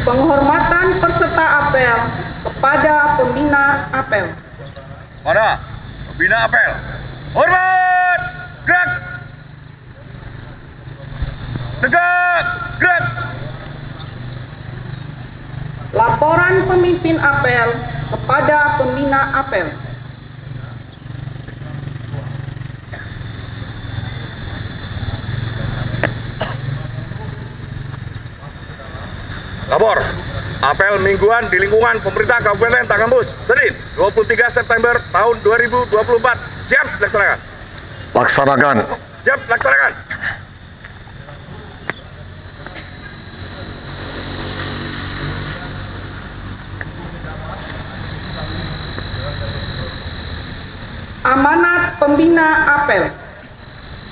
Penghormatan peserta apel kepada pembina apel. Para pembina apel, hormat, gerak, tegak, gerak. Laporan pemimpin apel kepada pembina apel. Lapor, apel mingguan di lingkungan pemerintah Kabupaten Tanggamus, Senin 23 September tahun 2024. Siap dilaksanakan? Laksanakan. Siap dilaksanakan. Amanat pembina apel.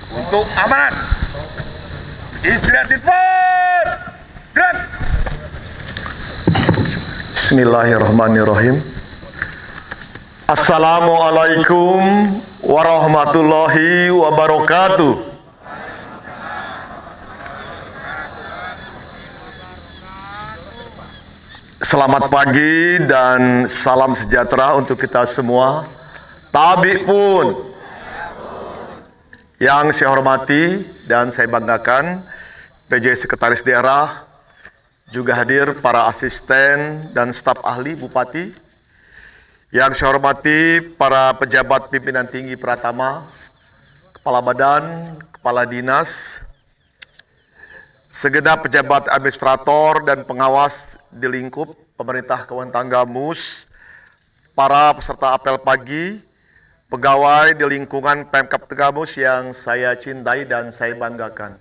Untuk amanat, istirahat di depan, gerak. Bismillahirrahmanirrahim. Assalamualaikum warahmatullahi wabarakatuh. Selamat pagi dan salam sejahtera untuk kita semua. Tabi pun. Yang saya hormati dan saya banggakan PJ Sekretaris Daerah, juga hadir para asisten dan staf ahli Bupati. Yang saya hormati para pejabat pimpinan tinggi Pratama, Kepala Badan, Kepala Dinas, segenap pejabat administrator dan pengawas di lingkup pemerintah Kabupaten Tanggamus, para peserta apel pagi, pegawai di lingkungan Pemkab Tanggamus yang saya cintai dan saya banggakan.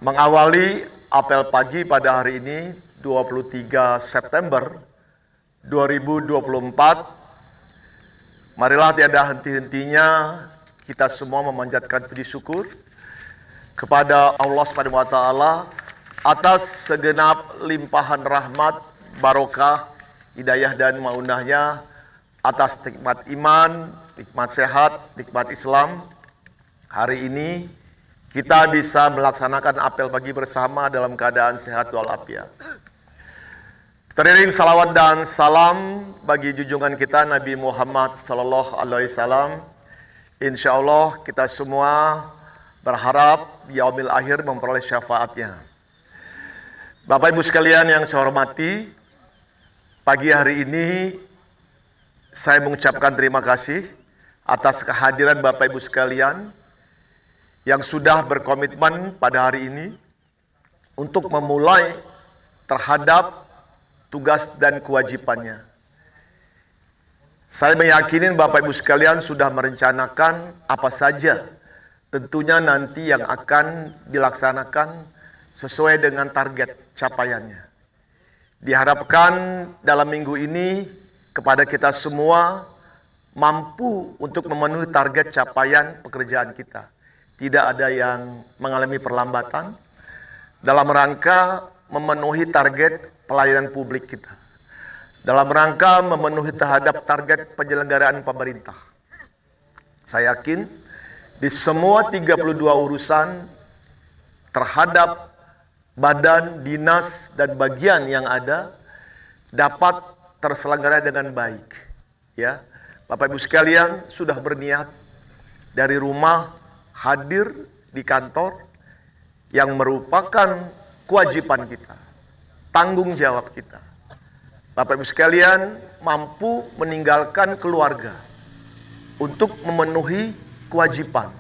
Mengawali apel pagi pada hari ini 23 September 2024, marilah tiada henti-hentinya kita semua memanjatkan puji syukur kepada Allah Subhanahu wa taala atas segenap limpahan rahmat, barokah, hidayah dan maunahnya, atas nikmat iman, nikmat sehat, nikmat Islam. Hari ini kita bisa melaksanakan apel pagi bersama dalam keadaan sehat walafiat. Teriring salawat dan salam bagi junjungan kita Nabi Muhammad sallallahu alaihi wasallam. Insya Allah kita semua berharap di yaumil akhir memperoleh syafaatnya. Bapak Ibu sekalian yang saya hormati, pagi hari ini saya mengucapkan terima kasih atas kehadiran Bapak Ibu sekalian yang sudah berkomitmen pada hari ini untuk memulai terhadap tugas dan kewajibannya. Saya meyakini Bapak Ibu sekalian sudah merencanakan apa saja tentunya nanti yang akan dilaksanakan sesuai dengan target capaiannya. Diharapkan dalam minggu ini kepada kita semua mampu untuk memenuhi target capaian pekerjaan kita. Tidak ada yang mengalami perlambatan dalam rangka memenuhi target pelayanan publik kita, dalam rangka memenuhi terhadap target penyelenggaraan pemerintah. Saya yakin di semua 32 urusan terhadap badan, dinas, dan bagian yang ada dapat terselenggara dengan baik. Ya, Bapak Ibu sekalian sudah berniat dari rumah hadir di kantor yang merupakan kewajiban kita, tanggung jawab kita. Bapak Ibu sekalian mampu meninggalkan keluarga untuk memenuhi kewajiban.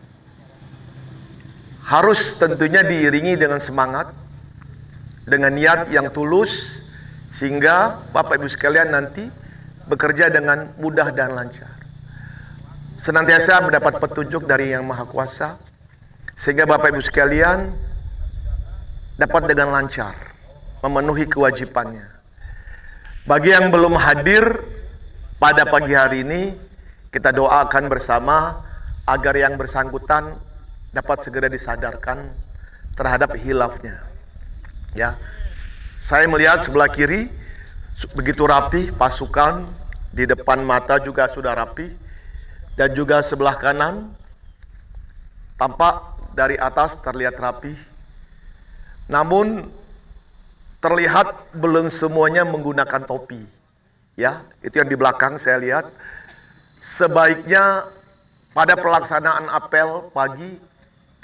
Harus tentunya diiringi dengan semangat, dengan niat yang tulus, sehingga Bapak Ibu sekalian nanti bekerja dengan mudah dan lancar. Senantiasa mendapat petunjuk dari Yang Maha Kuasa, sehingga Bapak Ibu sekalian dapat dengan lancar memenuhi kewajibannya. Bagi yang belum hadir pada pagi hari ini, kita doakan bersama agar yang bersangkutan dapat segera disadarkan terhadap hilafnya. Ya, saya melihat sebelah kiri begitu rapi pasukan, di depan mata juga sudah rapi, dan juga sebelah kanan tampak dari atas terlihat rapi. Namun terlihat belum semuanya menggunakan topi. Ya, itu yang di belakang saya lihat. Sebaiknya pada pelaksanaan apel pagi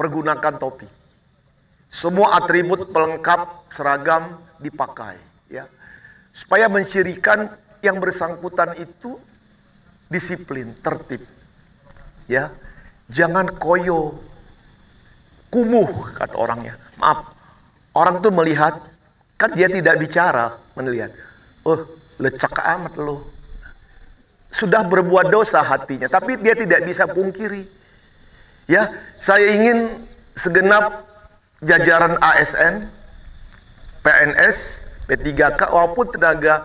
pergunakan topi. Semua atribut pelengkap seragam dipakai, ya. Supaya mencirikan yang bersangkutan itu disiplin, tertib. Ya. Jangan koyo, kumuh kata orangnya. Maaf. Orang tuh melihat, kan dia tidak bicara, melihat. Oh, lecak amat lo. Sudah berbuat dosa hatinya, tapi dia tidak bisa pungkiri. Ya, saya ingin segenap jajaran ASN, PNS, P3K, walaupun tenaga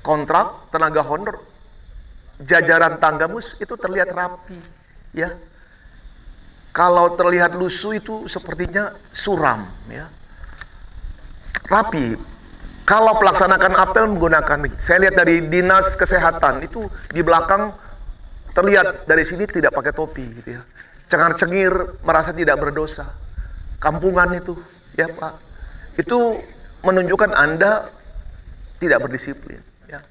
kontrak, tenaga honor, jajaran Tanggamus itu terlihat rapi. Ya, kalau terlihat lusuh itu sepertinya suram. Ya, rapi. Kalau pelaksanakan apel menggunakan, saya lihat dari dinas kesehatan itu di belakang terlihat dari sini tidak pakai topi, gitu ya. Cengar-cengir merasa tidak berdosa. Kampungan itu, ya Pak. Itu menunjukkan Anda tidak berdisiplin. Ya.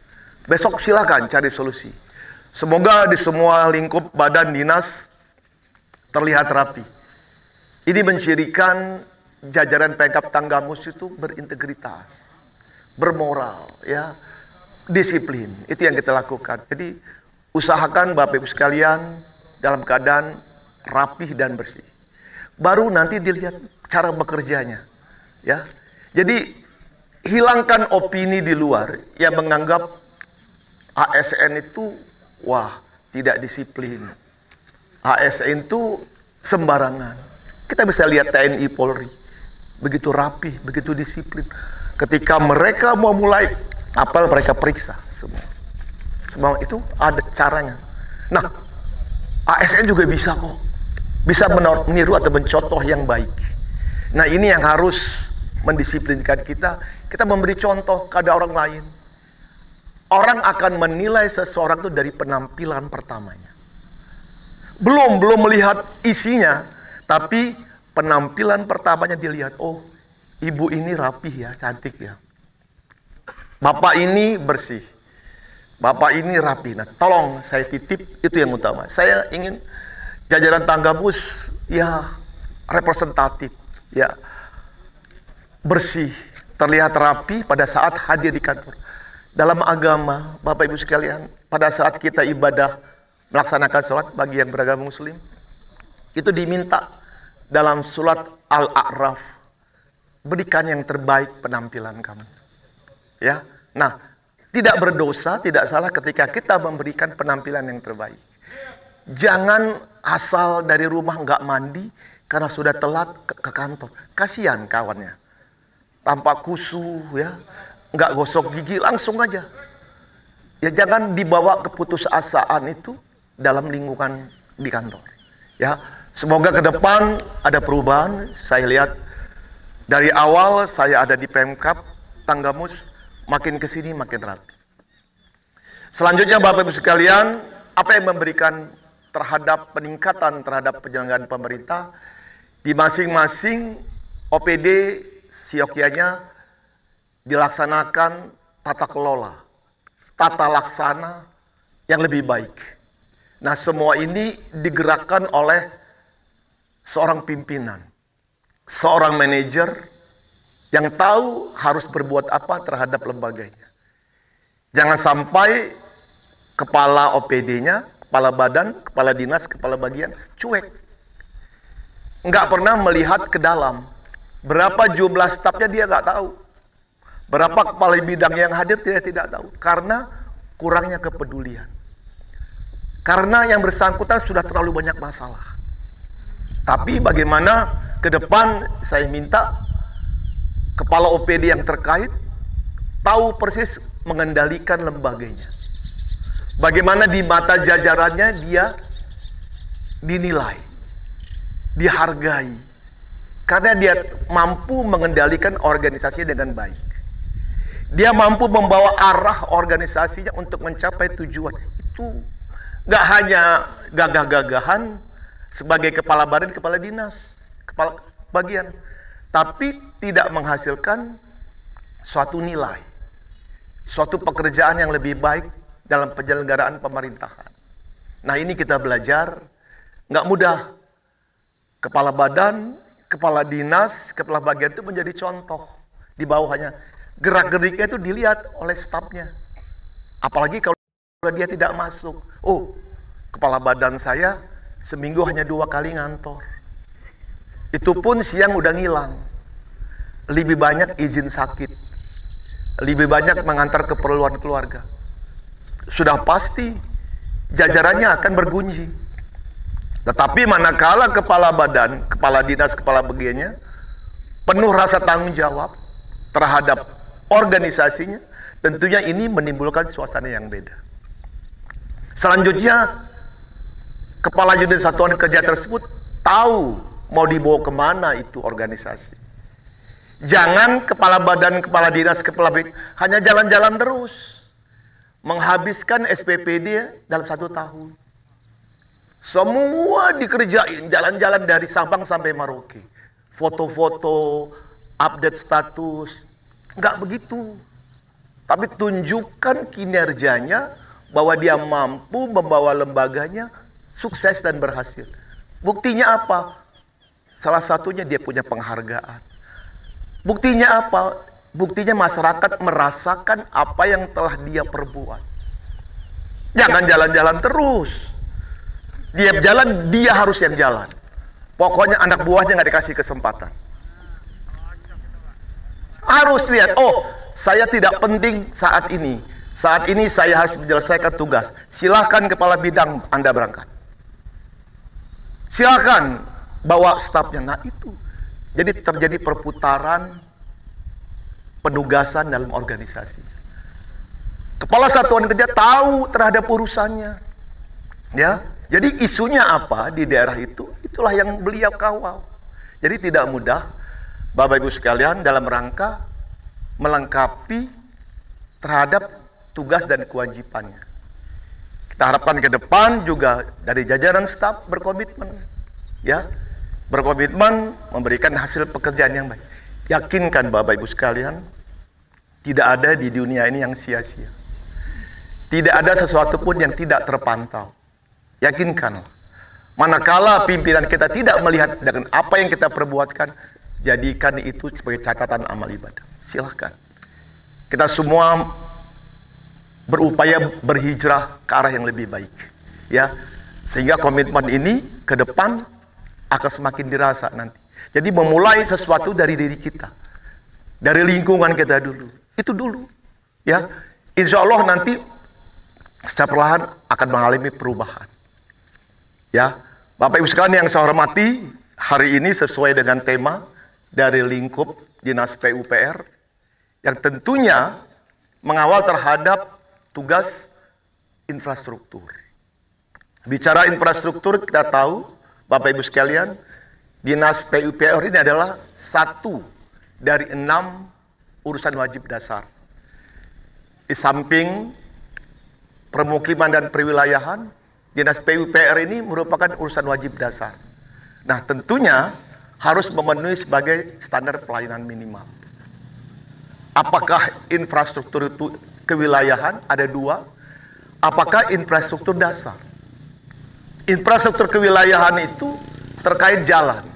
Besok silakan cari solusi. Semoga di semua lingkup badan dinas terlihat rapi. Ini mencirikan jajaran Pemkab Tanggamus itu berintegritas, bermoral, ya, disiplin. Itu yang kita lakukan. Jadi usahakan Bapak Ibu sekalian dalam keadaan rapih dan bersih. Baru nanti dilihat cara bekerjanya, ya. Jadi hilangkan opini di luar yang menganggap ASN itu wah tidak disiplin. ASN itu sembarangan. Kita bisa lihat TNI Polri begitu rapih, begitu disiplin. Ketika mereka mau mulai apel, mereka periksa semua. Semua itu ada caranya. Nah, ASN juga bisa kok. Bisa meniru atau mencontoh yang baik. Nah, ini yang harus mendisiplinkan kita. Kita memberi contoh kepada orang lain. Orang akan menilai seseorang itu dari penampilan pertamanya. Belum melihat isinya, tapi penampilan pertamanya dilihat. Oh, ibu ini rapih ya, cantik ya. Bapak ini bersih. Bapak ini rapi. Nah, tolong saya titip itu yang utama. Saya ingin jajaran Tanggamus ya representatif, ya bersih, terlihat rapi pada saat hadir di kantor. Dalam agama, Bapak Ibu sekalian, pada saat kita ibadah melaksanakan sholat bagi yang beragama Muslim, itu diminta dalam surat Al-A'raf, berikan yang terbaik penampilan kamu. Ya, nah, tidak berdosa, tidak salah ketika kita memberikan penampilan yang terbaik. Jangan asal dari rumah nggak mandi karena sudah telat ke kantor. Kasihan kawannya, tampak kusu, ya, nggak gosok gigi, langsung aja. Ya, jangan dibawa keputusasaan itu dalam lingkungan di kantor. Ya, semoga ke depan ada perubahan. Saya lihat dari awal saya ada di Pemkab Tanggamus, makin kesini makin rapi. Selanjutnya Bapak Ibu sekalian, apa yang memberikan terhadap peningkatan terhadap penyelenggaraan pemerintah di masing-masing OPD siokianya dilaksanakan tata kelola, tata laksana yang lebih baik. Nah, semua ini digerakkan oleh seorang pimpinan, seorang manajer yang tahu harus berbuat apa terhadap lembaganya. Jangan sampai kepala OPD-nya, kepala badan, kepala dinas, kepala bagian cuek. Nggak pernah melihat ke dalam. Berapa jumlah stafnya dia nggak tahu. Berapa kepala bidang yang hadir dia tidak tahu. Karena kurangnya kepedulian. Karena yang bersangkutan sudah terlalu banyak masalah. Tapi bagaimana ke depan saya minta kepala OPD yang terkait tahu persis mengendalikan lembaganya. Bagaimana di mata jajarannya dia dinilai, dihargai. Karena dia mampu mengendalikan organisasinya dengan baik. Dia mampu membawa arah organisasinya untuk mencapai tujuan. Itu gak hanya gagah-gagahan sebagai kepala badan, kepala dinas, kepala bagian. Tapi tidak menghasilkan suatu nilai, suatu pekerjaan yang lebih baik dalam penyelenggaraan pemerintahan. Nah, ini kita belajar, nggak mudah. Kepala badan, kepala dinas, kepala bagian itu menjadi contoh. Di bawahnya, gerak-geriknya itu dilihat oleh stafnya. Apalagi kalau dia tidak masuk. Oh, kepala badan saya seminggu hanya 2 kali ngantor. Itu pun siang udah ngilang. Lebih banyak izin sakit. Lebih banyak mengantar keperluan keluarga. Sudah pasti jajarannya akan bergunjing. Tetapi manakala kepala badan, kepala dinas, kepala bagiannya penuh rasa tanggung jawab terhadap organisasinya, tentunya ini menimbulkan suasana yang beda. Selanjutnya, kepala unit satuan kerja tersebut tahu mau dibawa kemana itu organisasi. Jangan kepala badan, kepala dinas, kepala bagian hanya jalan-jalan terus, menghabiskan SPP dia dalam 1 tahun. Semua dikerjain, jalan-jalan dari Sabang sampai Merauke. Foto-foto, update status, nggak begitu. Tapi tunjukkan kinerjanya bahwa dia mampu membawa lembaganya sukses dan berhasil. Buktinya apa? Salah satunya dia punya penghargaan. Buktinya apa? Buktinya masyarakat merasakan apa yang telah dia perbuat. Jangan jalan-jalan terus. Dia jalan, dia harus yang jalan. Pokoknya anak buahnya nggak dikasih kesempatan. Harus lihat, oh saya tidak penting saat ini. Saat ini saya harus menyelesaikan tugas. Silahkan kepala bidang Anda berangkat. Silahkan bawa stafnya. Nah itu. Jadi terjadi perputaran penugasan dalam organisasi. Kepala satuan kerja tahu terhadap urusannya. Ya. Jadi isunya apa di daerah itu, itulah yang beliau kawal. Jadi tidak mudah, Bapak Ibu sekalian, dalam rangka melengkapi terhadap tugas dan kewajibannya. Kita harapkan ke depan juga dari jajaran staf berkomitmen, ya, berkomitmen memberikan hasil pekerjaan yang baik. Yakinkan Bapak Ibu sekalian, tidak ada di dunia ini yang sia-sia. Tidak ada sesuatu pun yang tidak terpantau. Yakinkan, manakala pimpinan kita tidak melihat dengan apa yang kita perbuatkan, jadikan itu sebagai catatan amal ibadah. Silahkan. Kita semua berupaya berhijrah ke arah yang lebih baik, ya, sehingga komitmen ini ke depan akan semakin dirasa nanti. Jadi memulai sesuatu dari diri kita, dari lingkungan kita dulu, itu dulu, ya. Insya Allah nanti secara perlahan akan mengalami perubahan. Ya, Bapak Ibu sekalian yang saya hormati, hari ini sesuai dengan tema dari lingkup Dinas PUPR yang tentunya mengawal terhadap tugas infrastruktur. Bicara infrastruktur, kita tahu Bapak Ibu sekalian, Dinas PUPR ini adalah 1 dari 6 urusan wajib dasar. Di samping permukiman dan perwilayahan, Dinas PUPR ini merupakan urusan wajib dasar. Nah, tentunya harus memenuhi sebagai standar pelayanan minimal. Apakah infrastruktur itu kewilayahan? Ada 2. Apakah infrastruktur dasar? Infrastruktur kewilayahan itu terkait jalan.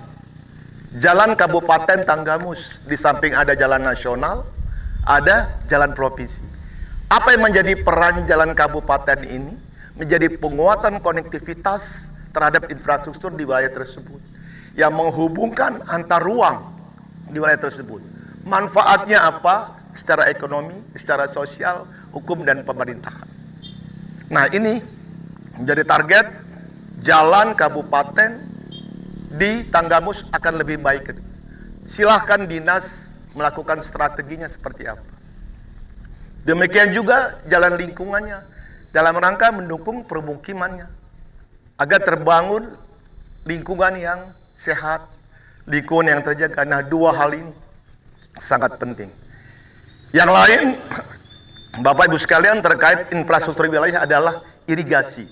Jalan Kabupaten Tanggamus, di samping ada jalan nasional, ada jalan provinsi. Apa yang menjadi peran jalan kabupaten ini? Menjadi penguatan konektivitas terhadap infrastruktur di wilayah tersebut yang menghubungkan antar ruang di wilayah tersebut. Manfaatnya apa? Secara ekonomi, secara sosial, hukum, dan pemerintahan. Nah, ini menjadi target jalan kabupaten di Tanggamus akan lebih baik. Silahkan dinas melakukan strateginya seperti apa. Demikian juga jalan lingkungannya, dalam rangka mendukung permukimannya agar terbangun lingkungan yang sehat, lingkungan yang terjaga. Nah, 2 hal ini sangat penting. Yang lain, Bapak Ibu sekalian, terkait infrastruktur wilayah adalah irigasi.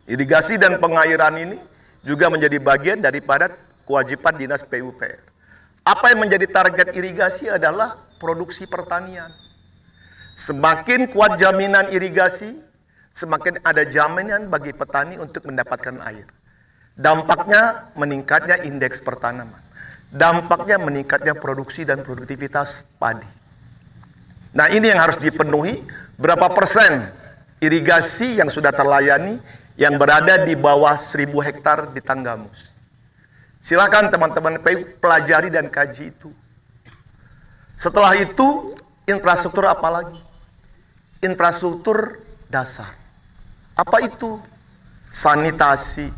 Irigasi dan pengairan ini juga menjadi bagian daripada kewajiban Dinas PUPR. Apa yang menjadi target irigasi adalah produksi pertanian. Semakin kuat jaminan irigasi, semakin ada jaminan bagi petani untuk mendapatkan air. Dampaknya meningkatnya indeks pertanaman. Dampaknya meningkatnya produksi dan produktivitas padi. Nah, ini yang harus dipenuhi. Berapa persen irigasi yang sudah terlayani yang berada di bawah 1.000 hektar di Tanggamus? Silakan teman-teman pelajari dan kaji itu. Setelah itu, infrastruktur apa lagi? Infrastruktur dasar. Apa itu? Sanitasi.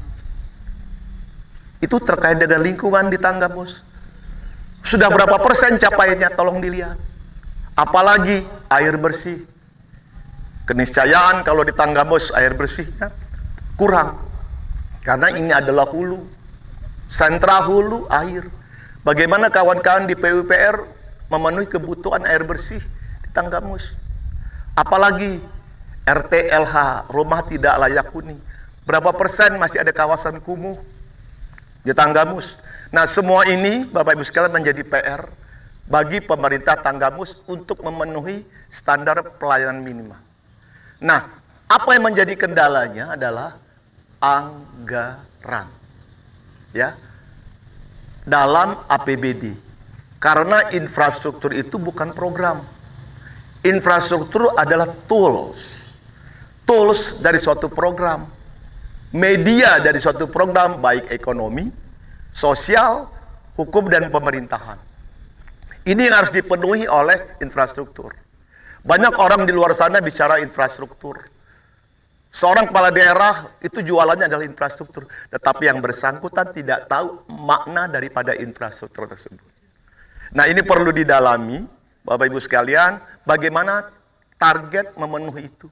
Itu terkait dengan lingkungan di Tanggamus. Sudah berapa persen capaiannya? Tolong dilihat. Apalagi air bersih. Keniscayaan kalau di Tanggamus air bersihnya kurang. Karena ini adalah hulu. Sentra hulu air. Bagaimana kawan-kawan di PUPR memenuhi kebutuhan air bersih di Tanggamus? Apalagi RT/LH, rumah tidak layak huni. Berapa persen masih ada kawasan kumuh di Tanggamus? Nah, semua ini Bapak Ibu sekalian menjadi PR bagi pemerintah Tanggamus untuk memenuhi standar pelayanan minimal. Nah, apa yang menjadi kendalanya adalah anggaran. Ya. Dalam APBD. Karena infrastruktur itu bukan program. Infrastruktur adalah tools. Tools dari suatu program. Media dari suatu program, baik ekonomi, sosial, hukum, dan pemerintahan. Ini yang harus dipenuhi oleh infrastruktur. Banyak orang di luar sana bicara infrastruktur. Seorang kepala daerah itu jualannya adalah infrastruktur. Tetapi yang bersangkutan tidak tahu makna daripada infrastruktur tersebut. Nah, ini perlu didalami, Bapak Ibu sekalian, bagaimana target memenuhi itu.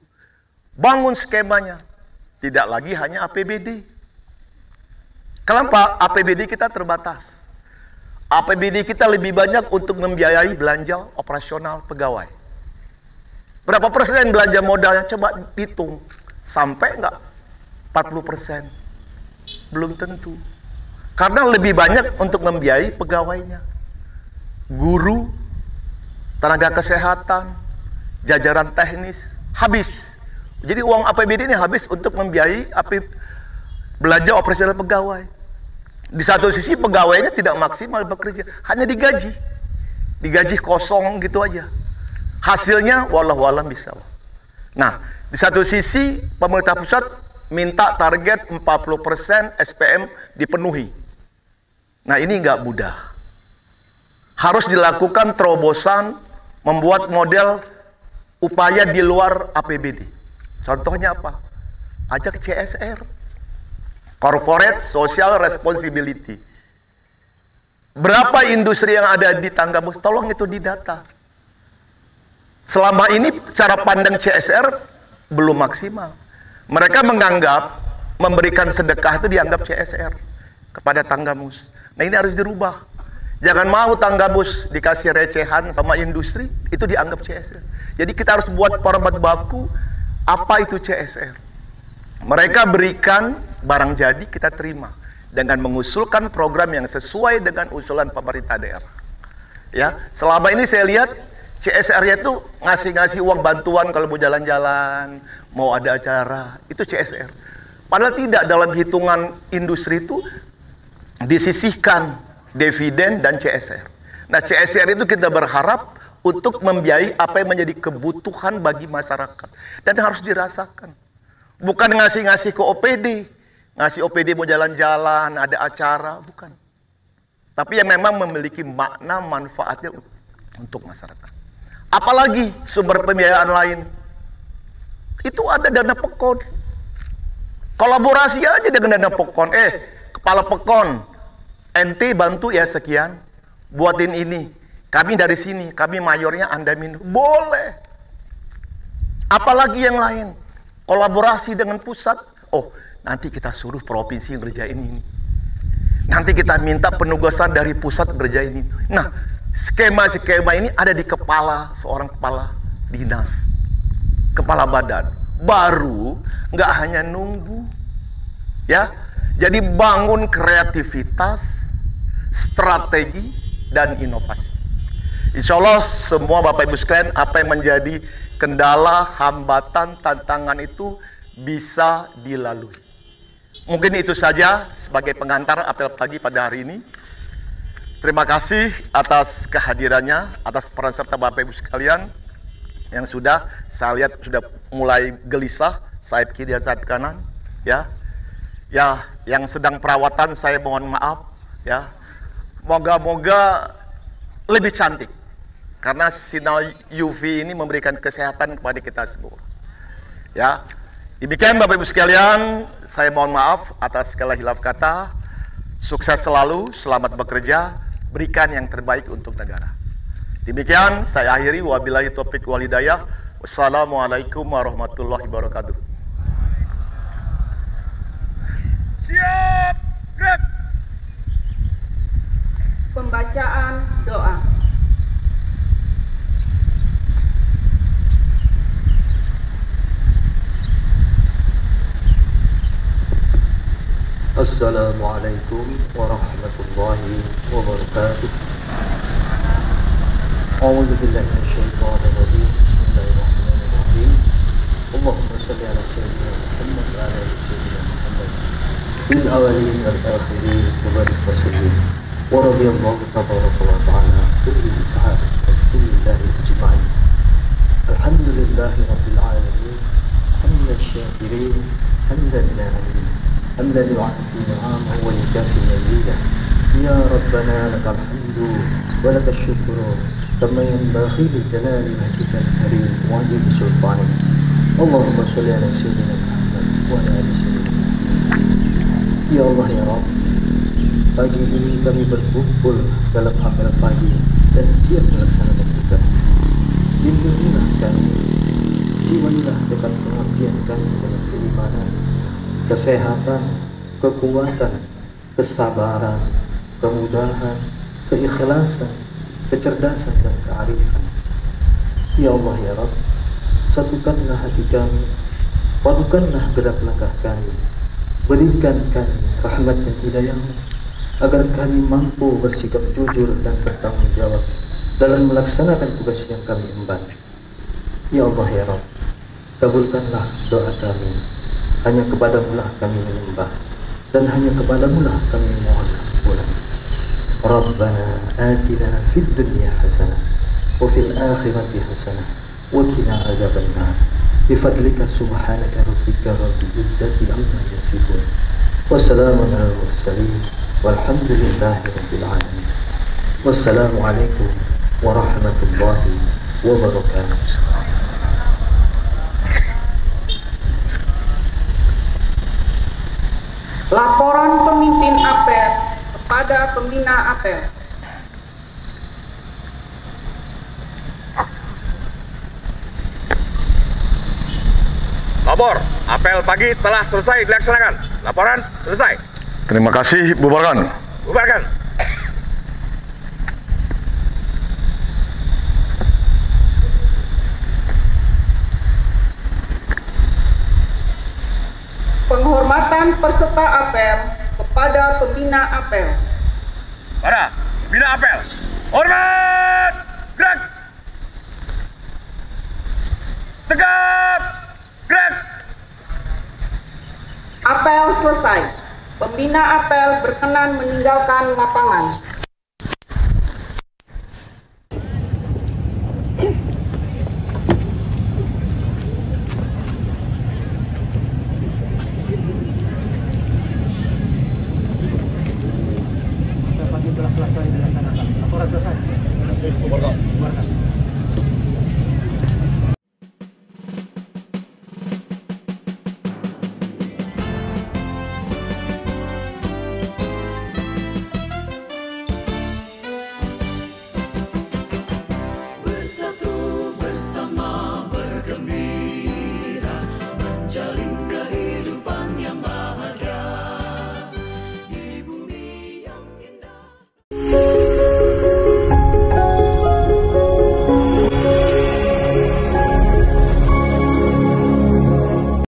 Bangun skemanya. Tidak lagi hanya APBD. Kenapa? APBD kita terbatas. APBD kita lebih banyak untuk membiayai belanja operasional pegawai. Berapa persen belanja modalnya? Coba hitung. Sampai enggak? 40%. Belum tentu. Karena lebih banyak untuk membiayai pegawainya. Guru, tenaga kesehatan, jajaran teknis, habis. Jadi uang APBD ini habis untuk membiayai belanja operasional pegawai. Di satu sisi pegawainya tidak maksimal bekerja, hanya digaji. Digaji kosong gitu aja. Hasilnya wallahu-alam bisa. Nah, di satu sisi pemerintah pusat minta target 40% SPM dipenuhi. Nah, ini nggak mudah. Harus dilakukan terobosan, membuat model upaya di luar APBD. Contohnya apa? Ajak CSR. Corporate Social Responsibility. Berapa industri yang ada di Tanggamus? Tolong itu didata. Selama ini cara pandang CSR belum maksimal. Mereka menganggap memberikan sedekah itu dianggap CSR kepada Tanggamus. Nah, ini harus dirubah. Jangan mau Tanggamus dikasih recehan sama industri, itu dianggap CSR. Jadi kita harus buat format baku, apa itu CSR. Mereka berikan barang jadi, kita terima. Dengan mengusulkan program yang sesuai dengan usulan pemerintah daerah. Ya, selama ini saya lihat CSR-nya itu ngasih-ngasih uang bantuan kalau mau jalan-jalan, mau ada acara, itu CSR. Padahal tidak, dalam hitungan industri itu disisihkan dividen dan CSR. Nah, CSR itu kita berharap untuk membiayai apa yang menjadi kebutuhan bagi masyarakat. Dan harus dirasakan. Bukan ngasih-ngasih ke OPD. Ngasih OPD mau jalan-jalan, ada acara, bukan. Tapi yang memang memiliki makna manfaatnya untuk masyarakat. Apalagi sumber pembiayaan lain. Itu ada dana pekon. Kolaborasi aja dengan dana pekon. Kepala pekon, ente bantu ya sekian, buatin ini. Kami dari sini, kami mayornya, Anda minum. Boleh. Apalagi yang lain. Kolaborasi dengan pusat. Oh, nanti kita suruh provinsi ngerjain ini. Nanti kita minta penugasan dari pusat ngerjain ini. Nah, skema-skema ini ada di seorang kepala dinas, kepala badan. Baru, nggak hanya nunggu. Ya, jadi bangun kreativitas, strategi, dan inovasi. Insya Allah semua Bapak Ibu sekalian, apa yang menjadi kendala, hambatan, tantangan itu bisa dilalui. Mungkin itu saja sebagai pengantar apel pagi pada hari ini. Terima kasih atas kehadirannya, atas peran serta Bapak Ibu sekalian yang sudah saya lihat sudah mulai gelisah, sayap kiri dan sayap kanan, ya. Ya, yang sedang perawatan saya mohon maaf, ya. Moga-moga lebih cantik karena sinar UV ini memberikan kesehatan kepada kita semua. Ya. Demikian Bapak Ibu sekalian, saya mohon maaf atas segala hilaf kata. Sukses selalu, selamat bekerja, berikan yang terbaik untuk negara. Demikian saya akhiri, wabillahi taufiq wal hidayah. Wassalamualaikum warahmatullahi wabarakatuh. Siap, gerak. Pembacaan doa. Assalamualaikum warahmatullahi wabarakatuh. A'udzu billahi minasyaitonir rajim. Bismillahirrahmanirrahim. Allahumma shalli ala sayyidina Muhammad wa ala ali sayyidina Muhammad fil awwalin wal akhirin wa barik wa sallim. Wa radiyallahu tabaraka wa ta'ala kulli sahabat Rasulillahi ajma'in. Alhamdulillahi rabbil alamin. Hamdan syakirin, hamdan na'imin. حمدا يعطي نعامه ويكافي مزيده. يا ربنا لك الحمد ولك الشكر كما ينبغي لجلال وجهك الكريم وعظيم سلطانك. اللهم صل على سيدنا محمد وعلى ال سيدنا محمد. Ya Allah ya Rabb, pagi ini kami berkumpul dalam apel pagi dan siap melaksanakan tugas. Lindungilah kami, jiwailah dekat pengabdian kami dengan keimanan, kesehatan, kekuatan, kesabaran, kemudahan, keikhlasan, kecerdasan dan kearifan. Ya Allah ya Rabb, satukanlah hati kami, padukanlah gerak langkah kami, berikan kami rahmat dan hidayah-Mu agar kami mampu bersikap jujur dan bertanggung jawab dalam melaksanakan tugas yang kami emban. Ya Allah ya Rabb, kabulkanlah doa kami. Hanya kepadamu lah kami menyembah dan hanya kepadamu lah kami mohon ampunan. Rabbana atina fid dunya hasanah wa fil akhirati hasanah wa qina adzabannar. Bifadlika subhanaka rabbika rabbil izzati amma yasifun. Wassalamun alal mursalin walhamdulillahi rabbil alamin. Wassalamu alaikum warahmatullahi wabarakatuh. Laporan pemimpin apel kepada pembina apel. Lapor, apel pagi telah selesai dilaksanakan. Laporan selesai. Terima kasih, bubarkan. Bubarkan. Penghormatan peserta apel kepada pembina apel. Para pembina apel, hormat, gerak, tegap, gerak. Apel selesai. Pembina apel berkenan meninggalkan lapangan. Laporan selesai. Terima kasih.